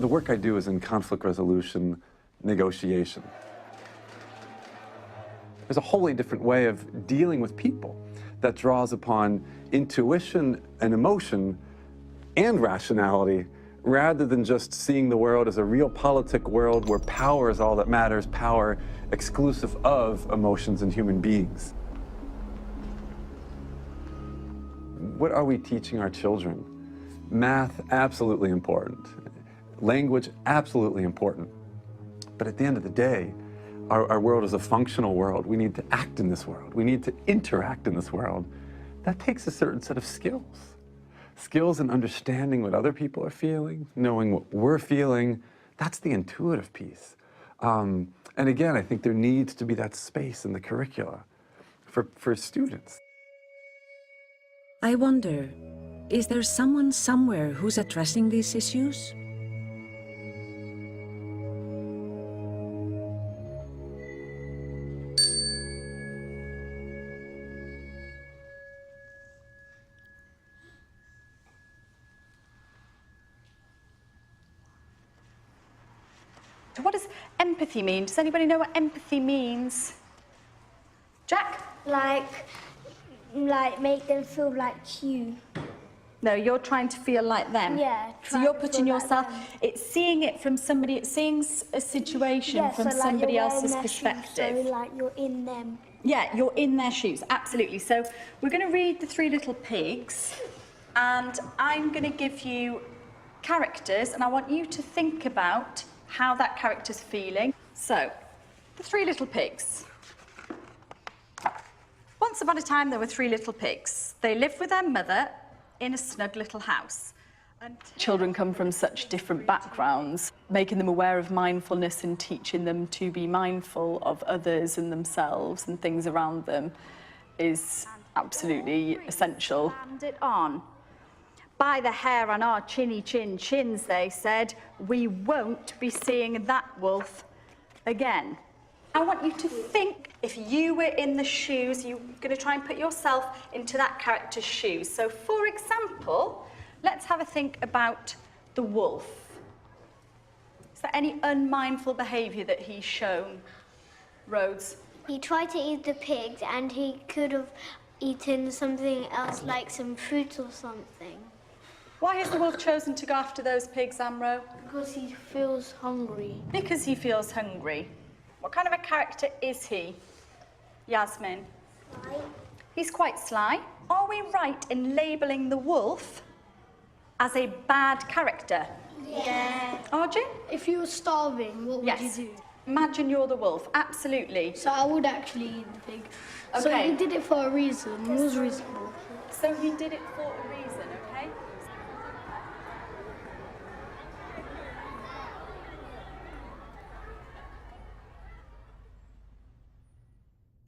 work I do is in conflict resolution, negotiation. There's a wholly different way of dealing with people that draws upon intuition and emotion and rationality, rather than just seeing the world as a realpolitik world where power is all that matters, power exclusive of emotions and human beings. What are we teaching our children? Math, absolutely important. Language, absolutely important. But at the end of the day, our world is a functional world. We need to act in this world. We need to interact in this world. That takes a certain set of skills. Skills in understanding what other people are feeling, knowing what we're feeling. That's the intuitive piece. And again, I think there needs to be that space in the curricula for students. I wonder, is there someone somewhere who's addressing these issues? So what does empathy mean? Does anybody know what empathy means? Jack? Like make them feel like you. No, you're trying to feel like them. Yeah. So you're putting yourself, it's seeing it from somebody, it's seeing a situation from somebody else's perspective. Shoes, so like you're in them. Yeah, you're in their shoes, absolutely. So we're going to read the Three Little Pigs, and I'm going to give you characters, and I want you to think about how that character's feeling. So, the Three Little Pigs. Once upon a time, there were three little pigs. They lived with their mother in a snug little house. And children come from such different backgrounds. Making them aware of mindfulness and teaching them to be mindful of others and themselves and things around them is absolutely essential. And it on. By the hair on our chinny chins, they said, we won't be seeing that wolf again. I want you to think, if you were in the shoes, you're going to try and put yourself into that character's shoes. So, for example, let's have a think about the wolf. Is there any unmindful behaviour that he's shown, Rhodes? He tried to eat the pigs and he could have eaten something else, like some fruit or something. Why has the wolf chosen to go after those pigs, Amro? Because he feels hungry. Because he feels hungry. What kind of a character is he, Yasmin? Sly. He's quite sly. Are we right in labelling the wolf as a bad character? Yeah. Arjun? If you were starving, what would you do? Imagine you're the wolf, absolutely. So I would actually eat the pig. Okay. So he did it for a reason. It was reasonable. So he did it for a reason, okay?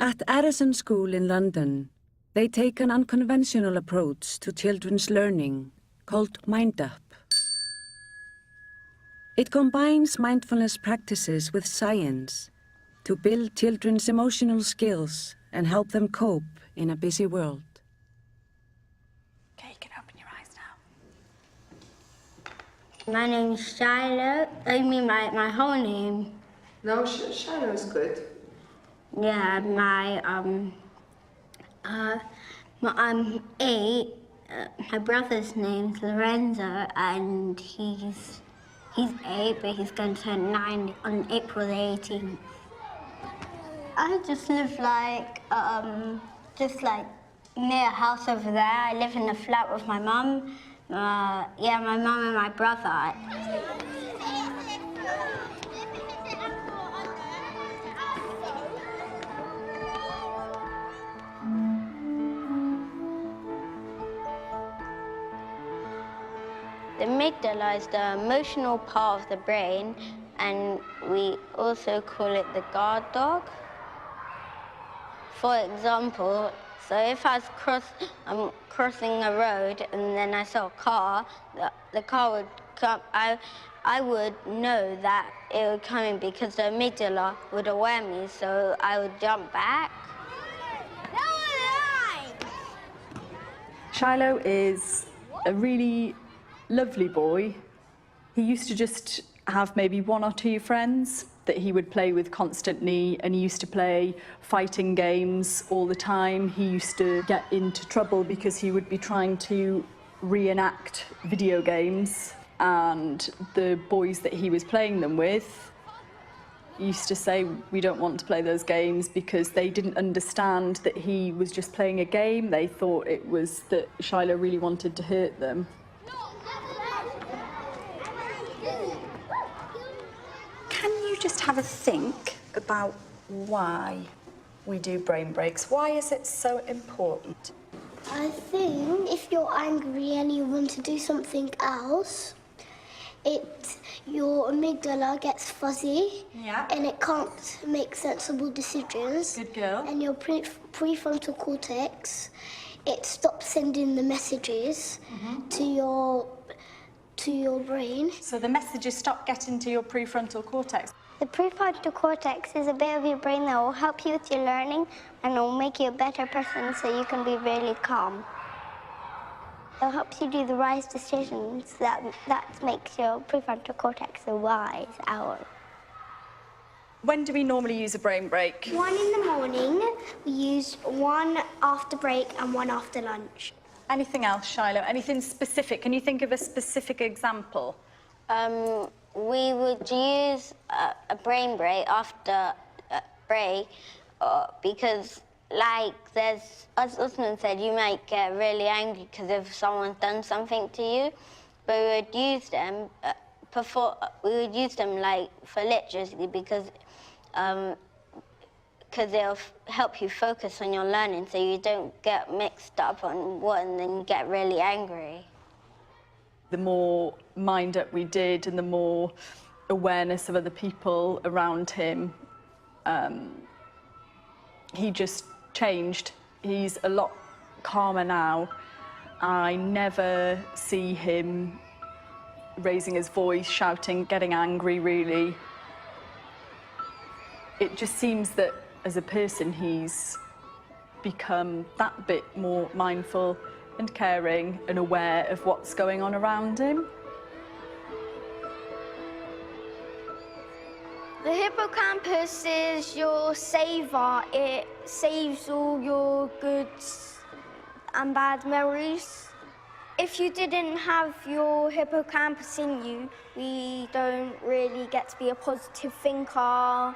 At Addison School in London, they take an unconventional approach to children's learning called Mind Up. It combines mindfulness practices with science to build children's emotional skills and help them cope in a busy world. Okay, you can open your eyes now. My name's Shiloh. I mean my whole name. No, Shiloh is good. Yeah, I'm 8. My brother's name's Lorenzo, and he's 8, but he's going to turn 9 on April the 18th. I just live just like near a house over there. I live in a flat with my mum. Yeah, my mum and my brother. The amygdala is the emotional part of the brain, and we also call it the guard dog. For example, so if I'm crossing a road and then I saw a car, the car would come. I would know that it would come in because the amygdala would aware me, so I would jump back. Shiloh is a really lovely boy. He used to just have maybe one or two friends that he would play with constantly, and he used to play fighting games all the time. He used to get into trouble because he would be trying to reenact video games, and the boys that he was playing them with used to say, we don't want to play those games, because they didn't understand that he was just playing a game. They thought it was that Shiloh really wanted to hurt them. Can you just have a think about why we do brain breaks? Why is it so important? I think if you're angry and you want to do something else, your amygdala gets fuzzy, and it can't make sensible decisions. Good girl. And your prefrontal cortex, it stops sending the messages to your brain. So the messages stop getting to your prefrontal cortex. The prefrontal cortex is a bit of your brain that will help you with your learning and it will make you a better person so you can be really calm. It helps you do the wise decisions that makes your prefrontal cortex a wise owl. When do we normally use a brain break? 1 in the morning, we use 1 after break and 1 after lunch. Anything else, Shiloh? Anything specific? Can you think of a specific example? We would use a brain break after break because, like, as Usman said, you might get really angry because if someone's done something to you. But we would use them like for literacy because they'll help you focus on your learning so you don't get mixed up on what and then you get really angry. The more mind-up we did and the more awareness of other people around him, he just changed. He's a lot calmer now. I never see him raising his voice, shouting, getting angry, really. It just seems that as a person he's become that bit more mindful and caring and aware of what's going on around him. The hippocampus is your saver. It saves all your good and bad memories. If you didn't have your hippocampus in you, we don't really get to be a positive thinker,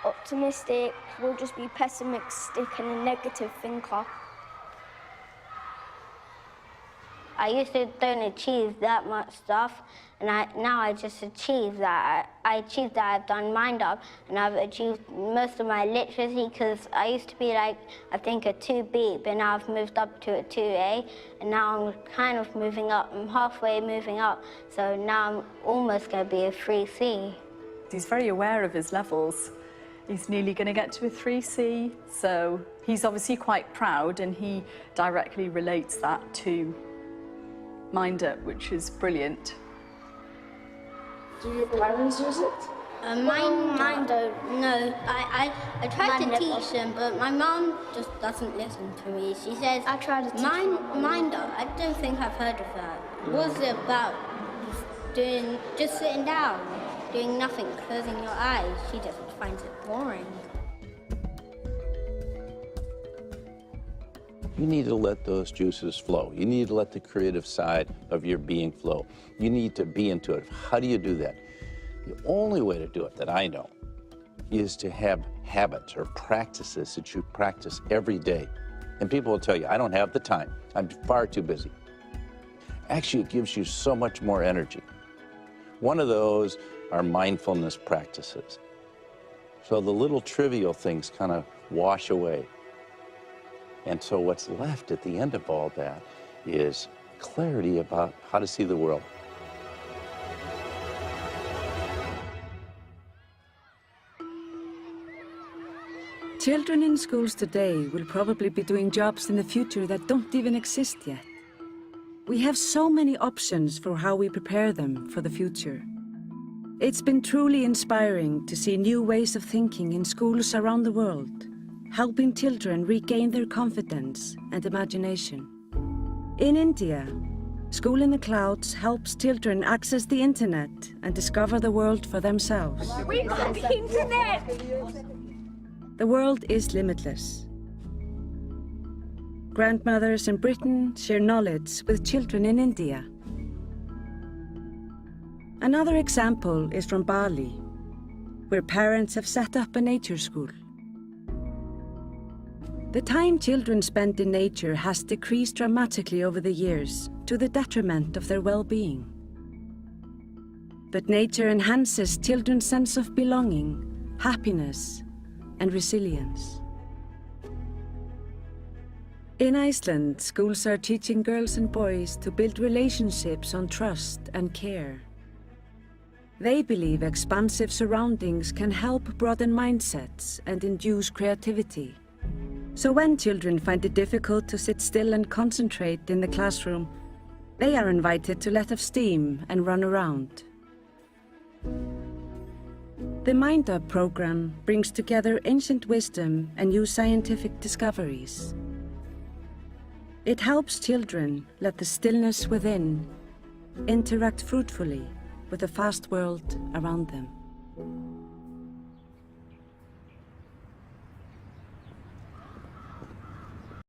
optimistic. We'll just be pessimistic and a negative thinker. I used to don't achieve that much stuff, and now I just achieve that. I achieved that I've done mind up, and I've achieved most of my literacy, because I used to be like, I think a 2B, but now I've moved up to a 2A, and now I'm kind of moving up. I'm halfway moving up, so now I'm almost going to be a 3C. He's very aware of his levels. He's nearly going to get to a 3C, so he's obviously quite proud, and he directly relates that to Mind Up, which is brilliant. Do your parents use it? Mine don't. No, I tried to teach them, but my mom just doesn't listen to me. She says, I tried to teach Mind Up. I don't think I've heard of that. What's it about? Just sitting down, doing nothing, closing your eyes. She just finds it boring. You need to let those juices flow. You need to let the creative side of your being flow. You need to be into it. How do you do that? The only way to do it that I know is to have habits or practices that you practice every day. And people will tell you, I don't have the time. I'm far too busy. Actually, it gives you so much more energy. One of those are mindfulness practices. So the little trivial things kind of wash away. And so what's left at the end of all that is clarity about how to see the world. Children in schools today will probably be doing jobs in the future that don't even exist yet. We have so many options for how we prepare them for the future. It's been truly inspiring to see new ways of thinking in schools around the world, helping children regain their confidence and imagination. In India, School in the Clouds helps children access the internet and discover the world for themselves. We've got the internet! The world is limitless. Grandmothers in Britain share knowledge with children in India. Another example is from Bali, where parents have set up a nature school. The time children spend in nature has decreased dramatically over the years to the detriment of their well-being. But nature enhances children's sense of belonging, happiness, and resilience. In Iceland, schools are teaching girls and boys to build relationships on trust and care. They believe expansive surroundings can help broaden mindsets and induce creativity. So when children find it difficult to sit still and concentrate in the classroom, they are invited to let off steam and run around. The Mind Up program brings together ancient wisdom and new scientific discoveries. It helps children let the stillness within interact fruitfully with the fast world around them.